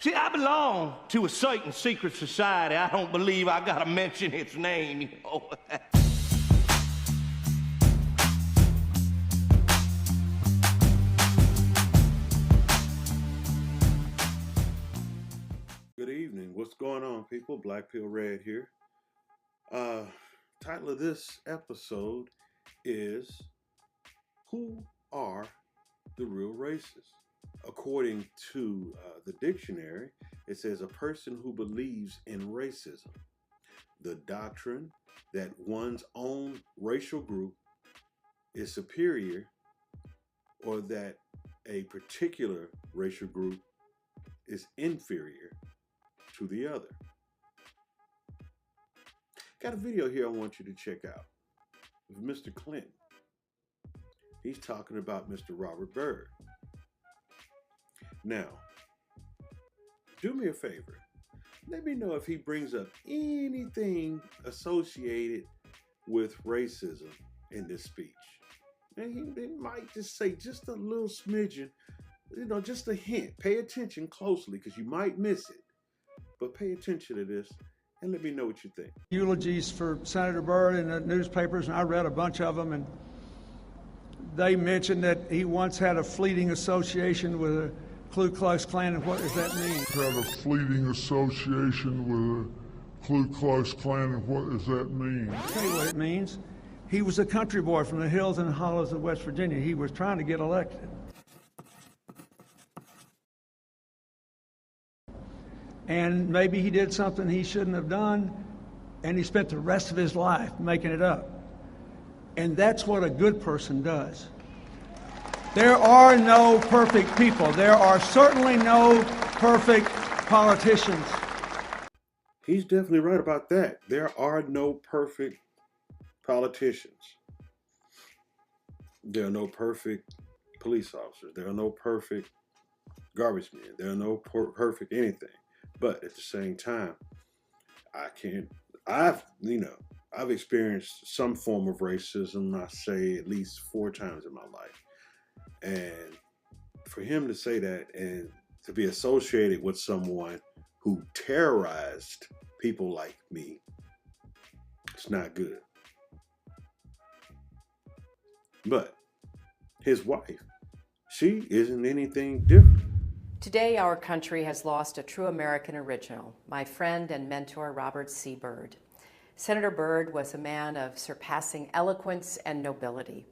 See, I belong to a certain secret society. I don't believe I gotta mention its name, you know. Good evening. What's going on, people? Black Pill Red here. Title of this episode is Who Are the Real Racists? According to the dictionary, it says a person who believes in racism, the doctrine that one's own racial group is superior or that a particular racial group is inferior to the other. Got a video here I want you to check out of Mr. Clinton. He's talking about Mr. Robert Byrd. Now, do me a favor. Let me know if he brings up anything associated with racism in this speech. And he might just say just a little smidgen, just a hint. Pay attention closely because you might miss it. But pay attention to this and let me know what you think. Eulogies for Senator Byrd in the newspapers, and I read a bunch of them, and they mentioned that he once had a fleeting association with a Ku Klux Klan, and what does that mean? Had a fleeting association with a Ku Klux Klan, and what does that mean? I'll tell you what it means. He was a country boy from the hills and hollows of West Virginia. He was trying to get elected. And maybe he did something he shouldn't have done, and he spent the rest of his life making it up. And that's what a good person does. There are no perfect people. There are certainly no perfect politicians. He's definitely right about that. There are no perfect politicians. There are no perfect police officers. There are no perfect garbage men. There are no perfect anything. But at the same time, I've experienced some form of racism, I say at least 4 times in my life. And for him to say that and to be associated with someone who terrorized people like me, it's not good. But his wife, she isn't anything different. Today, our country has lost a true American original, my friend and mentor, Robert C. Byrd. Senator Byrd was a man of surpassing eloquence and nobility.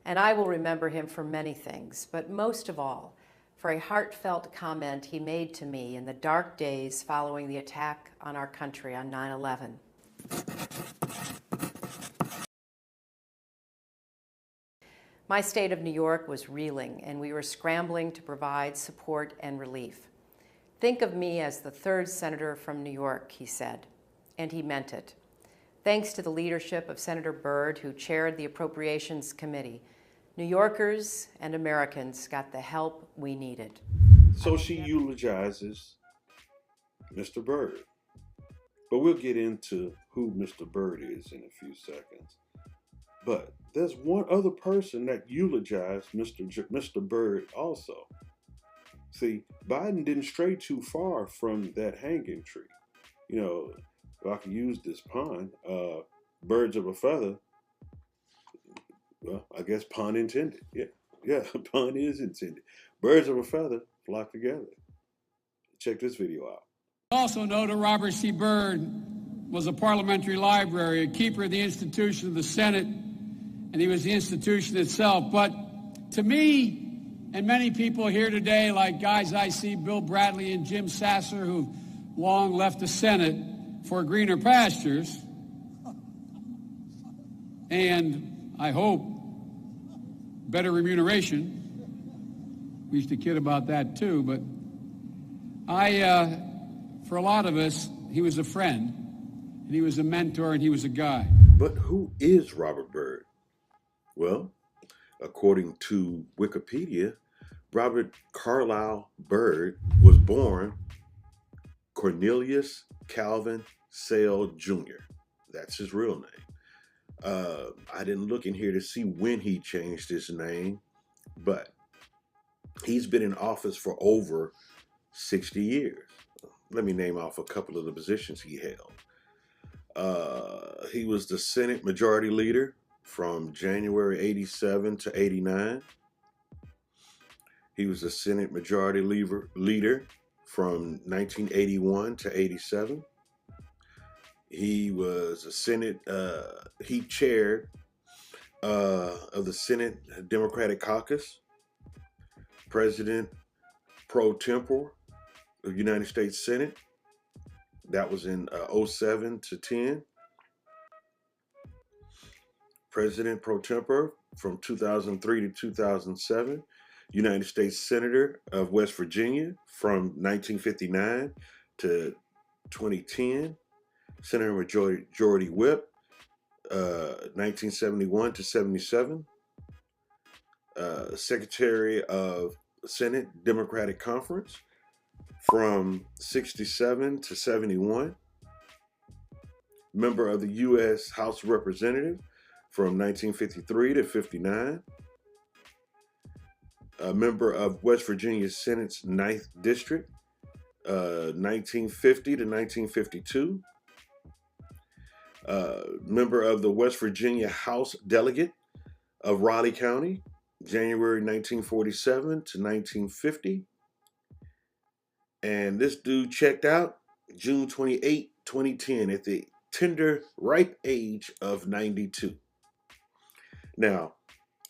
And I will remember him for many things, but most of all, for a heartfelt comment he made to me in the dark days following the attack on our country on 9/11. My state of New York was reeling, and we were scrambling to provide support and relief. Think of me as the 3rd senator from New York, he said, and he meant it. Thanks to the leadership of Senator Byrd, who chaired the Appropriations Committee, New Yorkers and Americans got the help we needed. So she eulogizes Mr. Byrd. But we'll get into who Mr. Byrd is in a few seconds. But there's one other person that eulogized Mr. Byrd also. See, Biden didn't stray too far from that hanging tree. If I can use this pun, birds of a feather, well, I guess pun intended. Yeah, pun is intended. Birds of a feather flock together. Check this video out. Also know that Robert C. Byrd was a parliamentary library, a keeper of the institution of the Senate, and he was the institution itself. But to me, and many people here today, like guys I see, Bill Bradley and Jim Sasser, who've long left the Senate for greener pastures, and I hope better remuneration. We used to kid about that too, but for a lot of us, he was a friend, and he was a mentor, and he was a guy. But who is Robert Byrd? Well, according to Wikipedia, Robert Carlisle Byrd was born Cornelius Calvin Sale Jr. That's his real name. I didn't look in here to see when he changed his name, but he's been in office for over 60 years. Let me name off a couple of the positions he held. He was the Senate Majority Leader from January 87 to 89. He was the Senate Majority Leader from 1981 to 87. He was a Senate, he chaired of the Senate Democratic Caucus, President pro tempore of the United States Senate. That was in 07 to 10. President pro tempore from 2003 to 2007. United States Senator of West Virginia from 1959 to 2010. Senator Majority Whip, 1971 to 77. Secretary of Senate Democratic Conference from 67 to 71. Member of the U.S. House of Representatives from 1953 to 59. A member of West Virginia Senate's 9th District, 1950 to 1952. Member of the West Virginia House Delegate of Raleigh County, January 1947 to 1950. And this dude checked out June 28, 2010 at the tender, ripe age of 92. Now,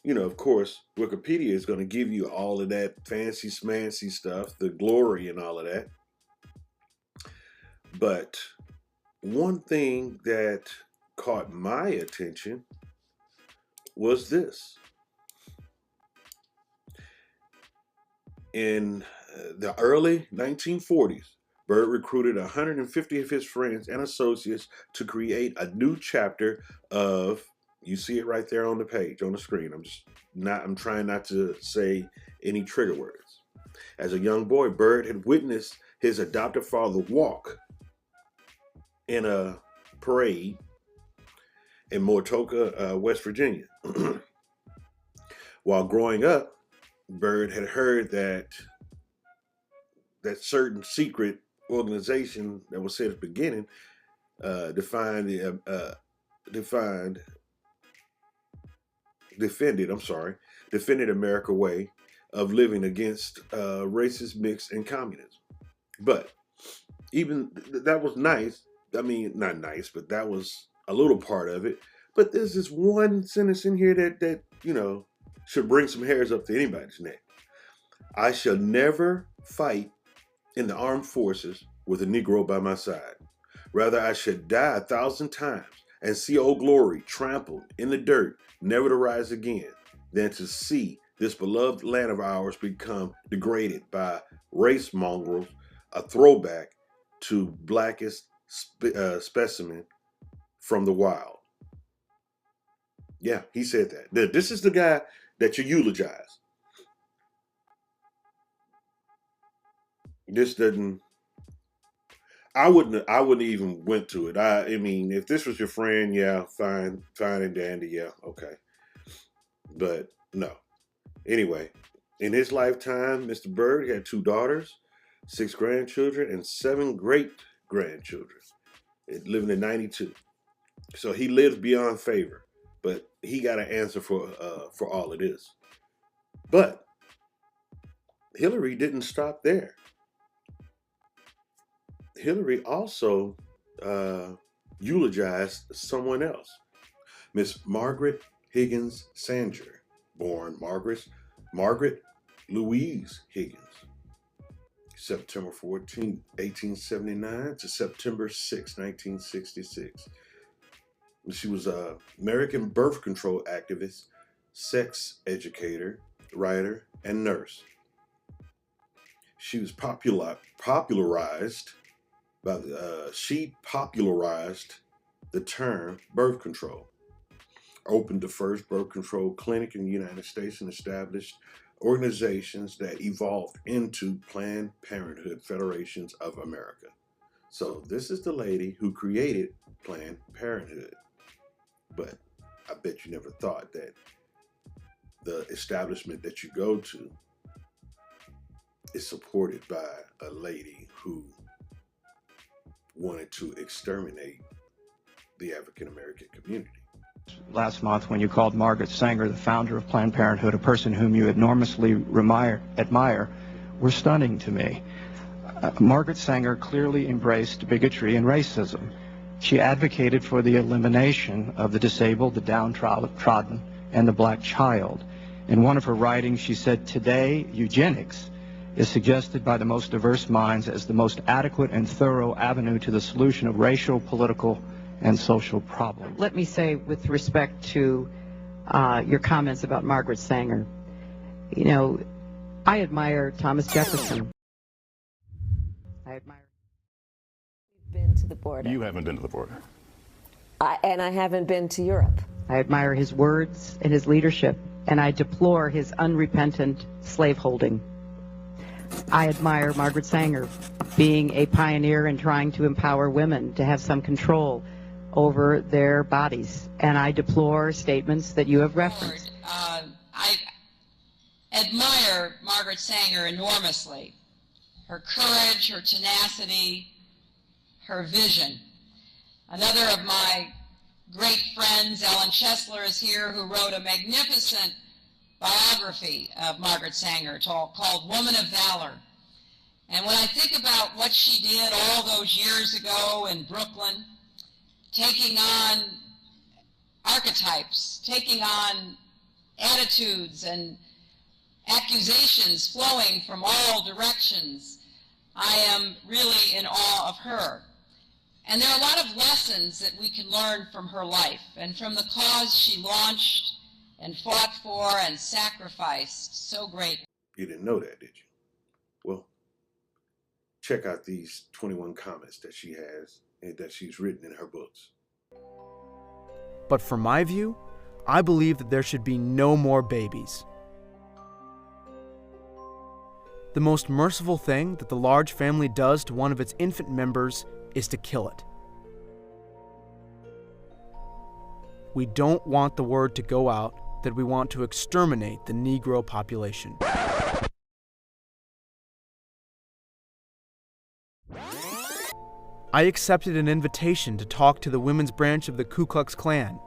you know, of course, Wikipedia is going to give you all of that fancy smancy stuff, the glory and all of that. But one thing that caught my attention was this. In the early 1940s, Byrd recruited 150 of his friends and associates to create a new chapter of, you see it right there on the page, on the screen. I'm trying not to say any trigger words. As a young boy, Byrd had witnessed his adoptive father walk in a parade in Motoka, West Virginia. While growing up, Byrd had heard that certain secret organization that was said at the beginning defended America's way of living against racist mix and communism. But even that was nice. I mean, not nice, but that was a little part of it. But there's this one sentence in here that you know should bring some hairs up to anybody's neck. I shall never fight in the armed forces with a Negro by my side. Rather, I should die 1,000 times and see Old Glory trampled in the dirt, never to rise again, than to see this beloved land of ours become degraded by race mongrels, a throwback to blackest specimen from the wild. Yeah, he said that. This is the guy that you eulogize. This doesn't. I wouldn't even went to it. I mean, if this was your friend, yeah, fine and dandy, yeah, okay. But no. Anyway, in his lifetime, Mr. Byrd had 2 daughters, 6 grandchildren, and 7 great-grandchildren, living in 92. So he lives beyond favor, but he got an answer for all of this. But Hillary didn't stop there. Hillary also eulogized someone else, Miss Margaret Higgins Sanger, born Margaret Louise Higgins, September 14, 1879 to September 6, 1966. She was an American birth control activist, sex educator, writer, and nurse. She was popularized the term birth control, opened the first birth control clinic in the United States, and established organizations that evolved into Planned Parenthood Federations of America. So this is the lady who created Planned Parenthood. But I bet you never thought that the establishment that you go to is supported by a lady who wanted to exterminate the African American community. Last month, when you called Margaret Sanger, the founder of Planned Parenthood, a person whom you enormously admire, were stunning to me. Margaret Sanger clearly embraced bigotry and racism. She advocated for the elimination of the disabled, the downtrodden, and the black child. In one of her writings, she said, "Today, eugenics is suggested by the most diverse minds as the most adequate and thorough avenue to the solution of racial, political, and social problems." Let me say, with respect to your comments about Margaret Sanger, you know, I admire Thomas Jefferson. I admire. Been to the border. You haven't been to the border. And I haven't been to Europe. I admire his words and his leadership, and I deplore his unrepentant slaveholding. I admire Margaret Sanger being a pioneer in trying to empower women to have some control over their bodies, and I deplore statements that you have referenced. I admire Margaret Sanger enormously. Her courage, her tenacity, her vision. Another of my great friends, Ellen Chesler, is here, who wrote a magnificent biography of Margaret Sanger called Woman of Valor. And when I think about what she did all those years ago in Brooklyn, taking on archetypes, taking on attitudes and accusations flowing from all directions, I am really in awe of her. And there are a lot of lessons that we can learn from her life and from the cause she launched and fought for and sacrificed so great. You didn't know that, did you? Well, check out these 21 comments that she has and that she's written in her books. But from my view, I believe that there should be no more babies. The most merciful thing that the large family does to one of its infant members is to kill it. We don't want the word to go out that we want to exterminate the Negro population. I accepted an invitation to talk to the women's branch of the Ku Klux Klan.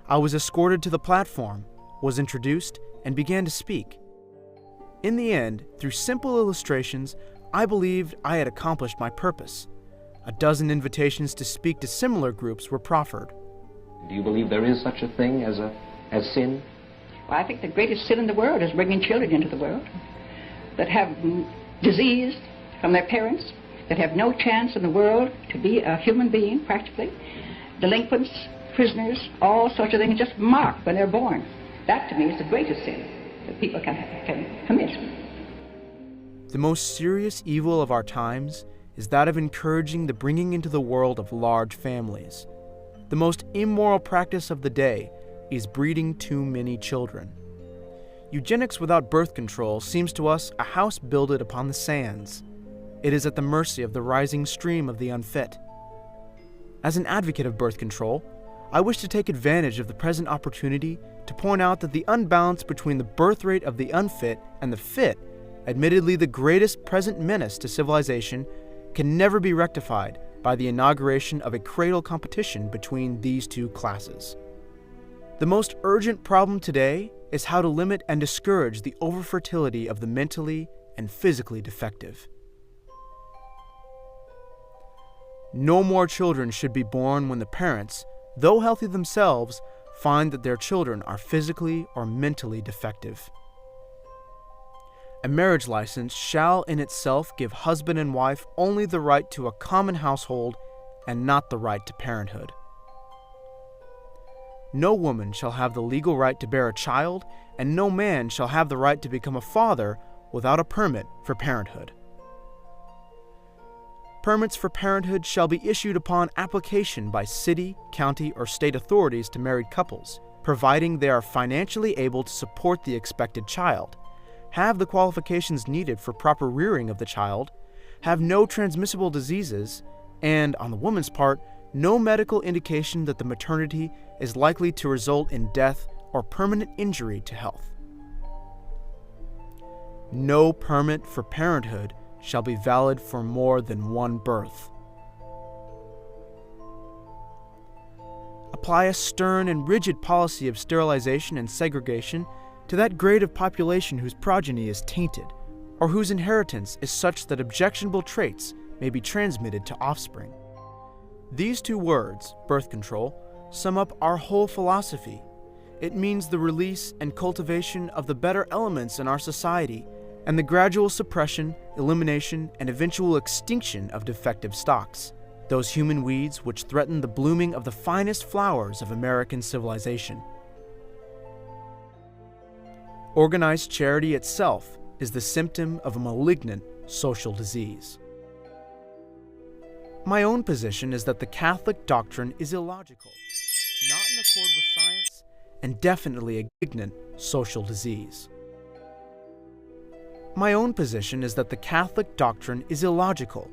I was escorted to the platform, was introduced, and began to speak. In the end, through simple illustrations, I believed I had accomplished my purpose. A dozen invitations to speak to similar groups were proffered. Do you believe there is such a thing as sin? Well, I think the greatest sin in the world is bringing children into the world that have disease from their parents, that have no chance in the world to be a human being, practically. Delinquents, prisoners, all sorts of things just marked when they're born. That, to me, is the greatest sin that people can commit. The most serious evil of our times is that of encouraging the bringing into the world of large families. The most immoral practice of the day is breeding too many children. Eugenics without birth control seems to us a house builded upon the sands. It is at the mercy of the rising stream of the unfit. As an advocate of birth control, I wish to take advantage of the present opportunity to point out that the unbalance between the birth rate of the unfit and the fit, admittedly the greatest present menace to civilization, can never be rectified by the inauguration of a cradle competition between these two classes. The most urgent problem today is how to limit and discourage the overfertility of the mentally and physically defective. No more children should be born when the parents, though healthy themselves, find that their children are physically or mentally defective. A marriage license shall in itself give husband and wife only the right to a common household and not the right to parenthood. No woman shall have the legal right to bear a child, and no man shall have the right to become a father without a permit for parenthood. Permits for parenthood shall be issued upon application by city, county, or state authorities to married couples, providing they are financially able to support the expected child, have the qualifications needed for proper rearing of the child, have no transmissible diseases, and, on the woman's part, no medical indication that the maternity is likely to result in death or permanent injury to health. no permit for parenthood shall be valid for more than one birth. Apply a stern and rigid policy of sterilization and segregation to that grade of population whose progeny is tainted, or whose inheritance is such that objectionable traits may be transmitted to offspring. These two words, birth control, sum up our whole philosophy. It means the release and cultivation of the better elements in our society, and the gradual suppression, elimination, and eventual extinction of defective stocks, those human weeds which threaten the blooming of the finest flowers of American civilization. Organized charity itself is the symptom of a malignant social disease. My own position is that the Catholic doctrine is illogical, not in accord with science, and definitely a malignant social disease. My own position is that the Catholic doctrine is illogical,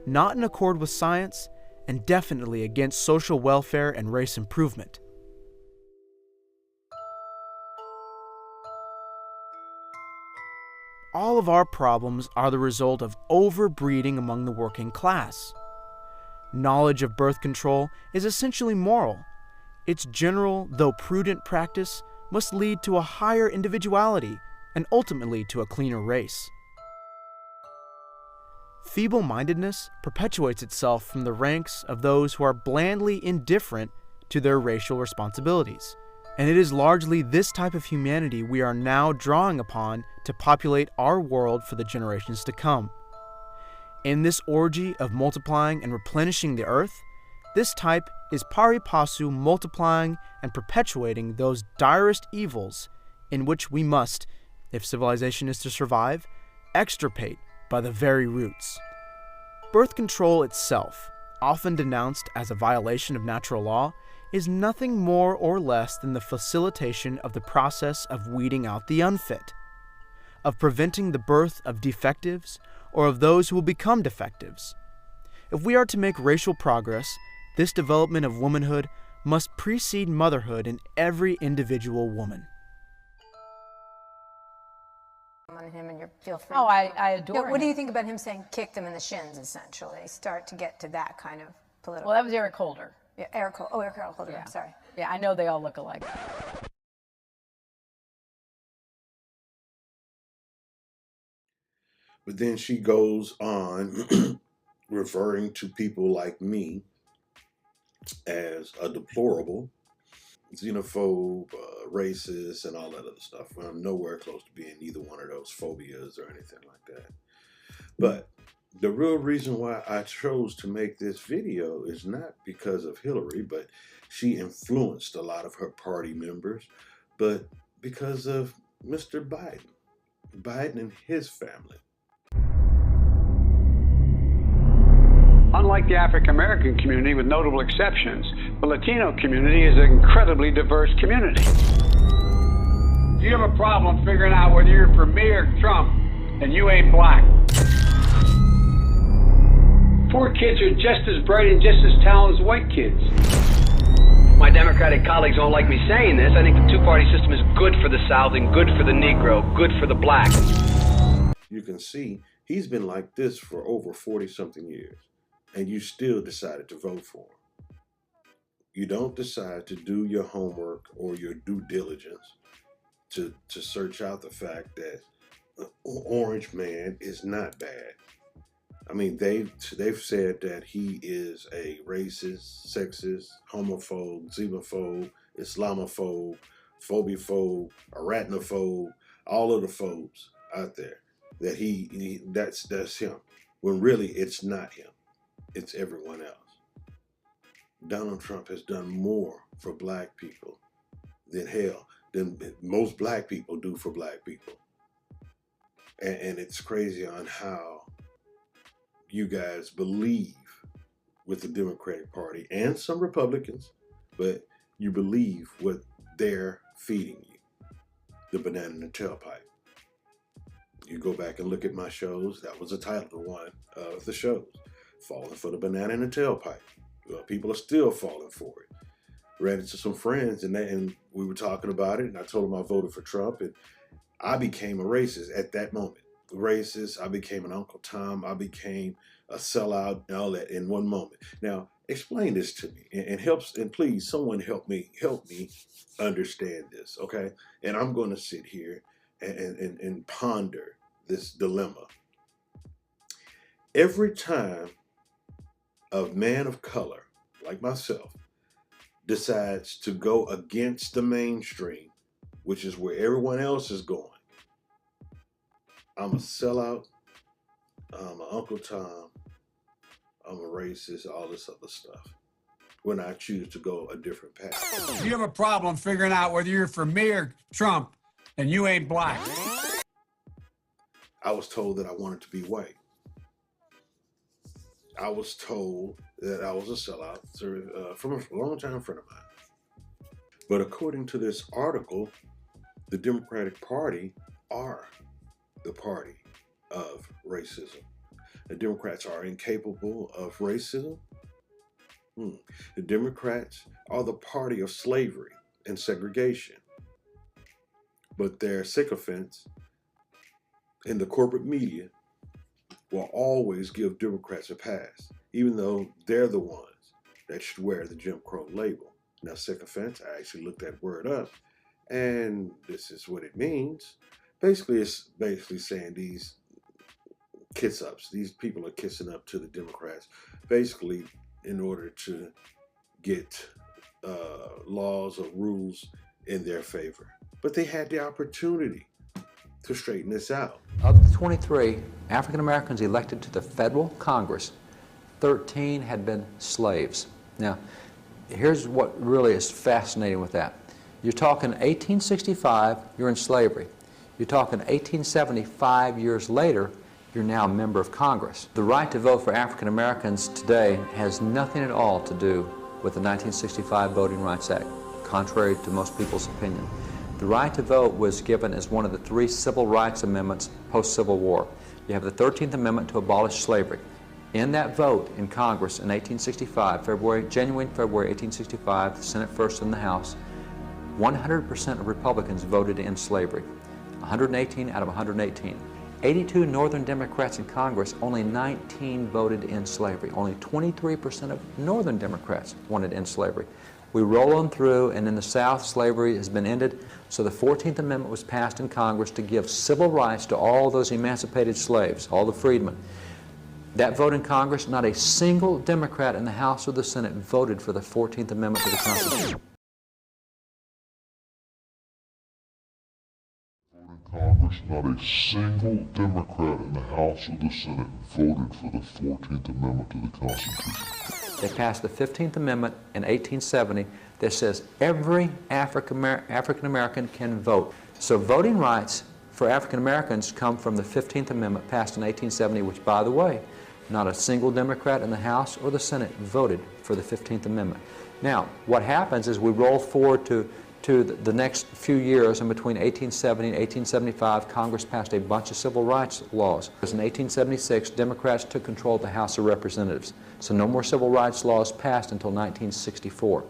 not in accord with science, and definitely against social welfare and race improvement. All of our problems are the result of overbreeding among the working class. Knowledge of birth control is essentially moral. Its general, though prudent practice must lead to a higher individuality and ultimately to a cleaner race. Feeble-mindedness perpetuates itself from the ranks of those who are blandly indifferent to their racial responsibilities, and it is largely this type of humanity we are now drawing upon to populate our world for the generations to come. In this orgy of multiplying and replenishing the earth, this type is pari passu multiplying and perpetuating those direst evils in which we must, if civilization is to survive, extirpate by the very roots. Birth control itself, often denounced as a violation of natural law, is nothing more or less than the facilitation of the process of weeding out the unfit, of preventing the birth of defectives or of those who will become defectives. If we are to make racial progress, this development of womanhood must precede motherhood in every individual woman. On him and you feel free. Oh, I adore What him. do you think about him saying kicked him in the shins, essentially? Start to get to that kind of political. Well, that was Eric Holder. Yeah, Eric Holder, Yeah. I'm sorry. Yeah, I know they all look alike. But then she goes on referring to people like me as a deplorable, xenophobe, racist, and all that other stuff. I'm nowhere close to being either one of those phobias or anything like that. But the real reason why I chose to make this video is not because of Hillary, but she influenced a lot of her party members, but because of Mr. Biden and his family. Unlike the African American community, with notable exceptions, the Latino community is an incredibly diverse community. If you have a problem figuring out whether you're for me or Trump, and you ain't black. Poor kids are just as bright and just as talented as white kids. My Democratic colleagues don't like me saying this. I think the two-party system is good for the South and good for the Negro, good for the black. You can see he's been like this for over 40-something years, and you still decided to vote for him. You don't decide to do your homework or your due diligence to search out the fact that Orange Man is not bad. I mean, they've said that he is a racist, sexist, homophobe, xenophobe, Islamophobe, phobiophobe, arachnophobe, all of the phobes out there. That that's him. When really it's not him. It's everyone else. Donald Trump has done more for black people than most black people do for black people. And it's crazy on how you guys believe with the Democratic Party and some Republicans, but you believe what they're feeding you, the banana in the tailpipe. You go back and look at my shows. That was the title of one of the shows, Falling for the Banana in the Tailpipe. Well, people are still falling for it. Ran into some friends and we were talking about it, and I told them I voted for Trump, and I became a racist at that moment. Racist, I became an Uncle Tom, I became a sellout, and all that in one moment. Now, explain this to me, and please, someone help me understand this, okay? And I'm going to sit here and ponder this dilemma. Every time a man of color, like myself, decides to go against the mainstream, which is where everyone else is going, I'm a sellout, I'm an Uncle Tom, I'm a racist, all this other stuff, when I choose to go a different path. If you have a problem figuring out whether you're for me or Trump, and you ain't black. I was told that I wanted to be white. I was told that I was a sellout from a long-time friend of mine. But according to this article, the Democratic Party are the party of racism. The Democrats are incapable of racism. The Democrats are the party of slavery and segregation. But their sycophants in the corporate media will always give Democrats a pass, even though they're the ones that should wear the Jim Crow label. Now, sycophants, I actually looked that word up, and this is what it means. Basically, it's basically saying these kiss-ups. These people are kissing up to the Democrats, basically in order to get laws or rules in their favor. But they had the opportunity to straighten this out. Of the 23 African Americans elected to the federal Congress, 13 had been slaves. Now, here's what really is fascinating with that. You're talking 1865, you're in slavery. You're talking 1875 years later, you're now a member of Congress. The right to vote for African Americans today has nothing at all to do with the 1965 Voting Rights Act, contrary to most people's opinion. The right to vote was given as one of the 3 civil rights amendments post-Civil War. You have the 13th Amendment to abolish slavery. In that vote in Congress in 1865, January and February 1865, the Senate first and the House, 100% of Republicans voted in slavery. 118 out of 118. 82 Northern Democrats in Congress, only 19 voted in slavery. Only 23% of Northern Democrats wanted in slavery. We roll on through, and in the South, slavery has been ended. So the 14th Amendment was passed in Congress to give civil rights to all those emancipated slaves, all the freedmen. That vote in Congress, not a single Democrat in the House or the Senate voted for the 14th Amendment to the Constitution. Congress, not a single Democrat in the House or the Senate voted for the 14th Amendment to the Constitution. They passed the 15th Amendment in 1870 that says every African American can vote. So voting rights for African Americans come from the 15th Amendment passed in 1870, which, by the way, not a single Democrat in the House or the Senate voted for the 15th Amendment. Now, what happens is we roll forward to the next few years, and between 1870 and 1875, Congress passed a bunch of civil rights laws. In 1876, Democrats took control of the House of Representatives, so no more civil rights laws passed until 1964.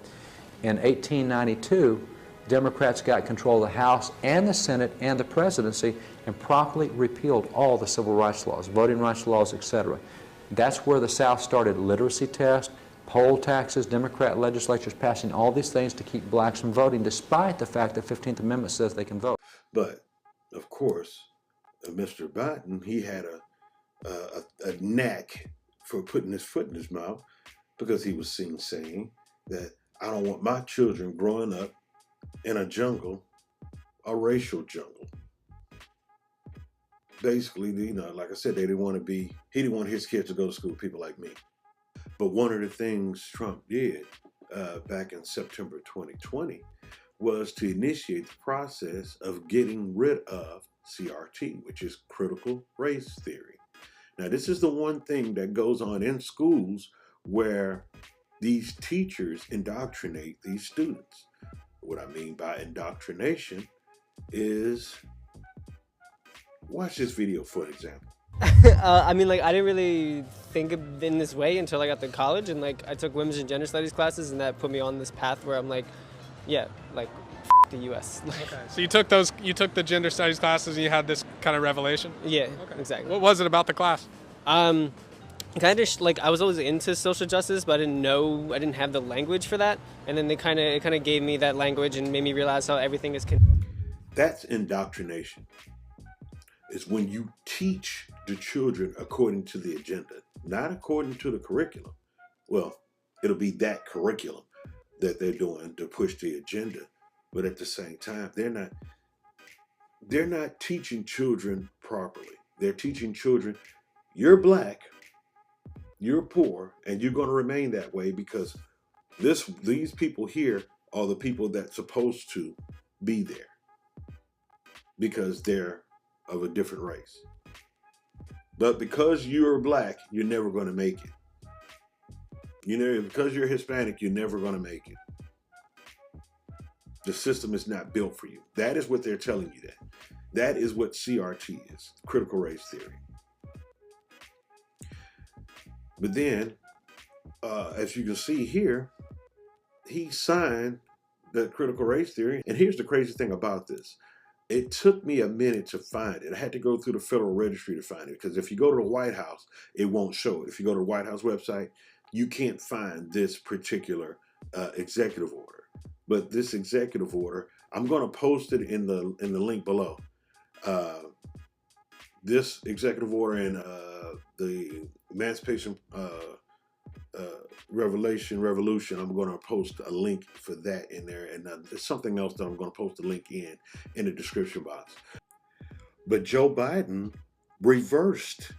In 1892, Democrats got control of the House and the Senate and the presidency and promptly repealed all the civil rights laws, voting rights laws, etc. That's where the South started literacy tests, poll taxes, Democrat legislatures passing all these things to keep blacks from voting, despite the fact that the 15th Amendment says they can vote. But, of course, Mr. Biden, he had a knack for putting his foot in his mouth, because he was seen saying that I don't want my children growing up in a jungle, a racial jungle. Basically, you know, like I said, he didn't want his kids to go to school with people like me. But one of the things Trump did back in September 2020 was to initiate the process of getting rid of CRT, which is critical race theory. Now, this is the one thing that goes on in schools where these teachers indoctrinate these students. What I mean by indoctrination is, watch this video for example. I mean, like, I didn't really think of it in this way until I got to college, and like I took women's and gender studies classes, and that put me on this path where I'm like, yeah, like the U.S. Okay. So you took the gender studies classes and you had this kind of revelation? Yeah, exactly. What was it about the class? Kind of like I was always into social justice, but I didn't have the language for that. And then it kind of gave me that language and made me realize how everything is That's indoctrination. It's when you teach the children according to the agenda, not according to the curriculum. Well, it'll be that curriculum that they're doing to push the agenda. But at the same time, they're not teaching children properly. They're teaching children, you're black, you're poor, and you're going to remain that way because these people here are the people that's supposed to be there because they're of a different race. But because you're black, you're never going to make it. Because you're Hispanic, you're never going to make it. The system is not built for you. That is what they're telling you that. That is what CRT is, critical race theory. But then, as you can see here, he signed the critical race theory. And here's the crazy thing about this. It took me a minute to find it. I had to go through the Federal Registry to find it because if you go to the White House, it won't show it. If you go to the White House website, you can't find this particular executive order. But this executive order, I'm going to post it in the link below. This executive order and the Emancipation Revolution, I'm going to post a link for that in there. And there's something else that I'm going to post a link in the description box. But Joe Biden reversed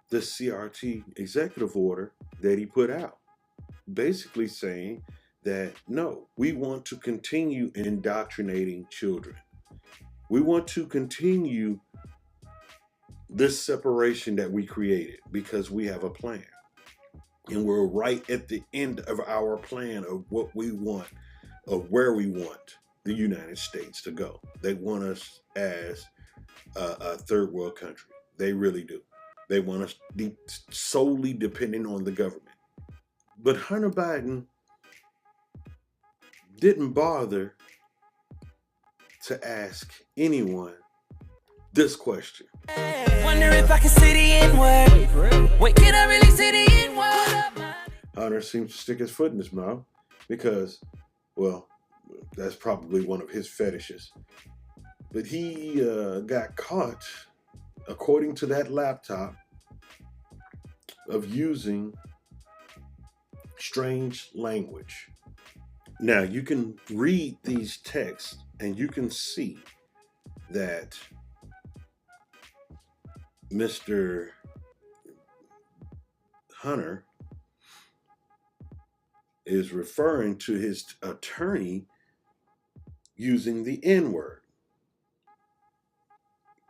the CRT executive order that he put out, basically saying that, no, we want to continue indoctrinating children. We want to continue this separation that we created because we have a plan. And we're right at the end of our plan of what we want, of where we want the United States to go. They want us as a third world country. They really do. They want us solely dependent on the government. But Hunter Biden didn't bother to ask anyone this question. Wonder if I can see the N-word. Wait, can I really see the N-word? Hunter seems to stick his foot in his mouth because, well, that's probably one of his fetishes. But he got caught, according to that laptop, of using strange language. Now, you can read these texts and you can see that Mr. Hunter is referring to his attorney using the N-word.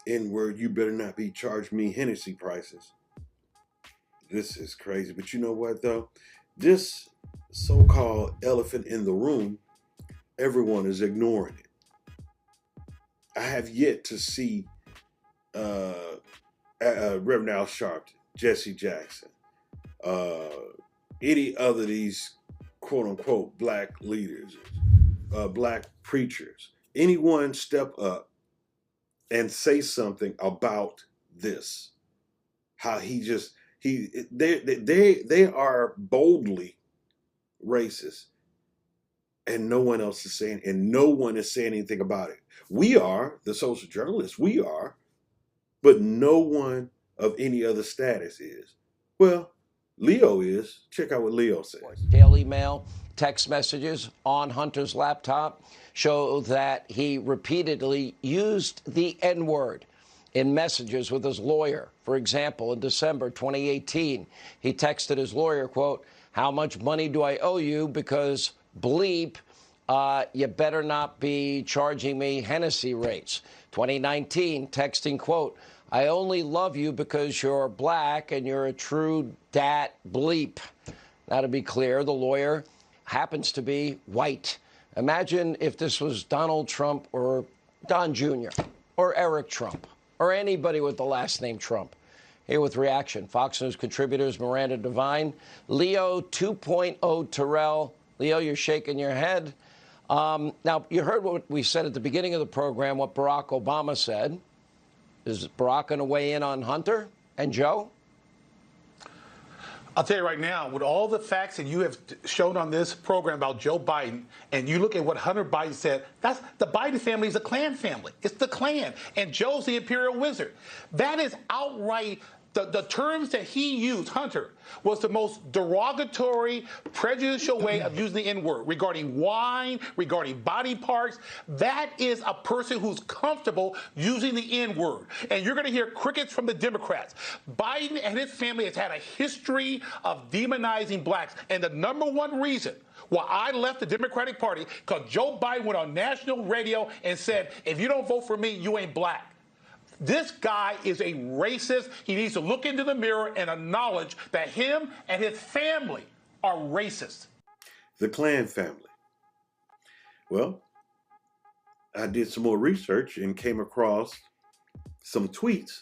N-word, you better not be charging me Hennessy prices. This is crazy. But you know what, though? This so-called elephant in the room, everyone is ignoring it. I have yet to see Reverend Al Sharpton, Jesse Jackson, any other of these quote-unquote black leaders, black preachers, anyone step up and say something about this. How they are boldly racist, and no one else is saying, and no one is saying anything about it. We are, the social journalists, we are, but no one of any other status is. Well, Leo is. Check out what Leo says. Daily Mail text messages on Hunter's laptop show that he repeatedly used the N-word in messages with his lawyer. For example, in December 2018, he texted his lawyer, quote, "How much money do I owe you? Because bleep, you better not be charging me Hennessy rates." 2019, texting, quote, "I only love you because you're black and you're a true dat bleep." Now, to be clear, the lawyer happens to be white. Imagine if this was Donald Trump or Don Jr. or Eric Trump or anybody with the last name Trump. Here with reaction, Fox News contributors Miranda Devine, Leo 2.0 Terrell. Leo, you're shaking your head. Now, you heard what we said at the beginning of the program, what Barack Obama said. Is Barack going to weigh in on Hunter and Joe? I'll tell you right now, with all the facts that you have shown on this program about Joe Biden, and you look at what Hunter Biden said, that's the Biden family is a Klan family. It's the Klan, and Joe's the Imperial Wizard. That is outright. The terms that he used, Hunter, was the most derogatory, prejudicial way of using the N-word regarding wine, regarding body parts. That is a person who's comfortable using the N-word. And you're going to hear crickets from the Democrats. Biden and his family has had a history of demonizing blacks. And the number one reason why I left the Democratic Party, because Joe Biden went on national radio and said, if you don't vote for me, you ain't black. This guy is a racist. He needs to look into the mirror and acknowledge that him and his family are racist. The Klan family. Well, I did some more research and came across some tweets.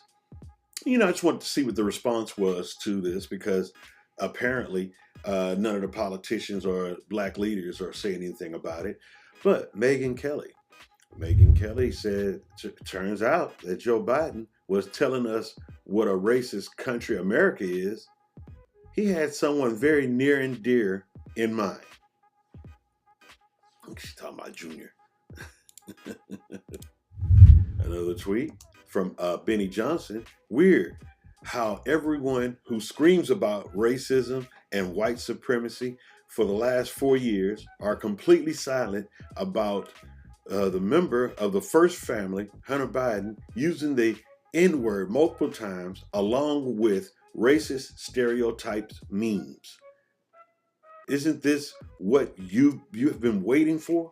I just wanted to see what the response was to this, because apparently none of the politicians or black leaders are saying anything about it. But Megyn Kelly said, turns out that Joe Biden was telling us what a racist country America is. He had someone very near and dear in mind. She's talking about Junior. Another tweet from Benny Johnson. Weird how everyone who screams about racism and white supremacy for the last 4 years are completely silent about the member of the first family, Hunter Biden, using the N-word multiple times along with racist stereotypes memes. Isn't this what you have been waiting for?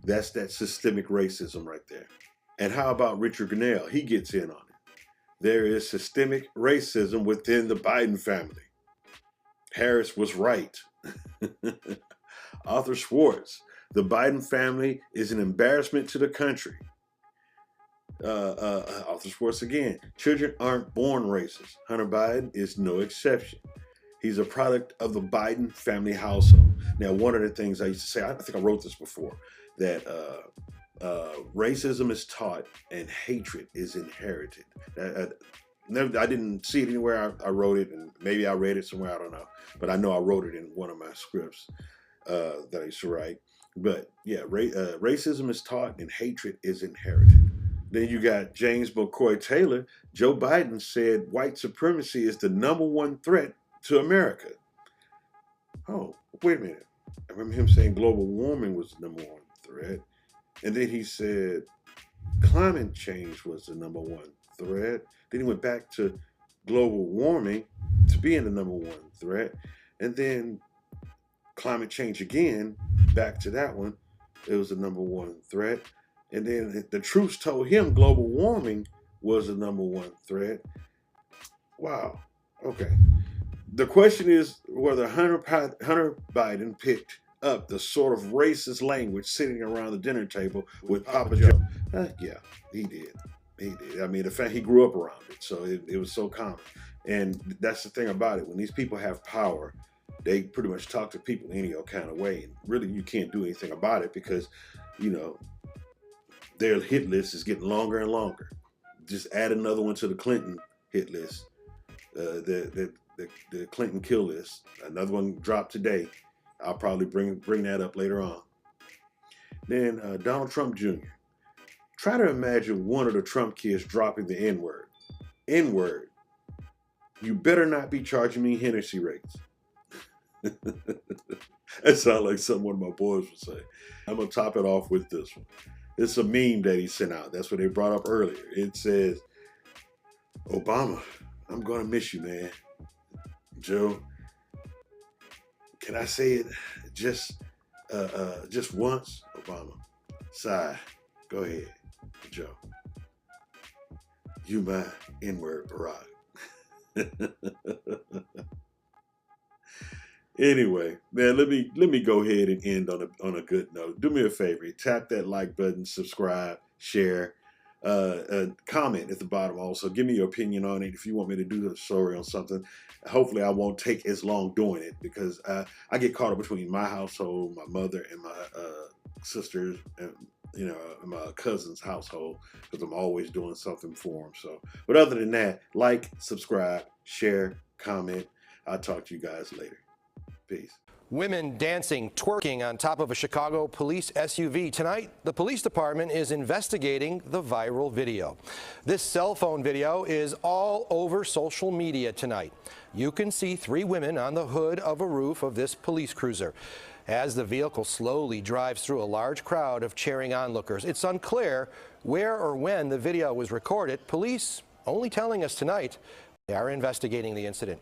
That's that systemic racism right there. And how about Richard Grenell? He gets in on it. There is systemic racism within the Biden family. Harris was right. Arthur Schwartz. The Biden family is an embarrassment to the country. Arthur Schwartz again. Children aren't born racist. Hunter Biden is no exception. He's a product of the Biden family household. Now, one of the things I used to say, I think I wrote this before, that racism is taught and hatred is inherited. I didn't see it anywhere. I wrote it, and maybe I read it somewhere. I don't know. But I know I wrote it in one of my scripts that I used to write. But yeah, racism is taught and hatred is inherited. Then you got James McCoy Taylor. Joe Biden said white supremacy is the #1 threat to America. Oh, wait a minute. I remember him saying global warming was the #1 threat. And then he said climate change was the #1 threat. Then he went back to global warming to being the #1 threat. And then climate change again, back to that one, it was the #1 threat. And then the troops told him global warming was the #1 threat. Wow. Okay. The question is whether Hunter Biden picked up the sort of racist language sitting around the dinner table with Papa Joe. Yeah, he did. He did. I mean, the fact he grew up around it, so it was so common. And that's the thing about it. When these people have power, they pretty much talk to people any old kind of way. And really, you can't do anything about it because, their hit list is getting longer and longer. Just add another one to the Clinton hit list, the Clinton kill list. Another one dropped today. I'll probably bring that up later on. Then Donald Trump Jr. Try to imagine one of the Trump kids dropping the N-word. N-word. You better not be charging me Hennessy rates. That sounds like something one of my boys would say. I'm going to top it off with this one. It's a meme that he sent out. That's what they brought up earlier. It says, Obama, I'm going to miss you, man. Joe, can I say it just once? Obama, sigh. Go ahead, Joe. You my N-word Barack. Anyway, man, let me go ahead and end on a good note. Do me a favor, tap that like button, subscribe, share. comment at the bottom also. Give me your opinion on it. If you want me to do a story on something, hopefully I won't take as long doing it, because I get caught up between my household, my mother, and my sisters, and my cousin's household, because I'm always doing something for them. So, but other than that, like, subscribe, share, comment. I'll talk to you guys later. Peace. Women dancing, twerking on top of a Chicago police SUV. Tonight, the police department is investigating the viral video. This cell phone video is all over social media tonight. You can see 3 women on the hood of a roof of this police cruiser. As the vehicle slowly drives through a large crowd of cheering onlookers, it's unclear where or when the video was recorded. Police only telling us tonight they are investigating the incident.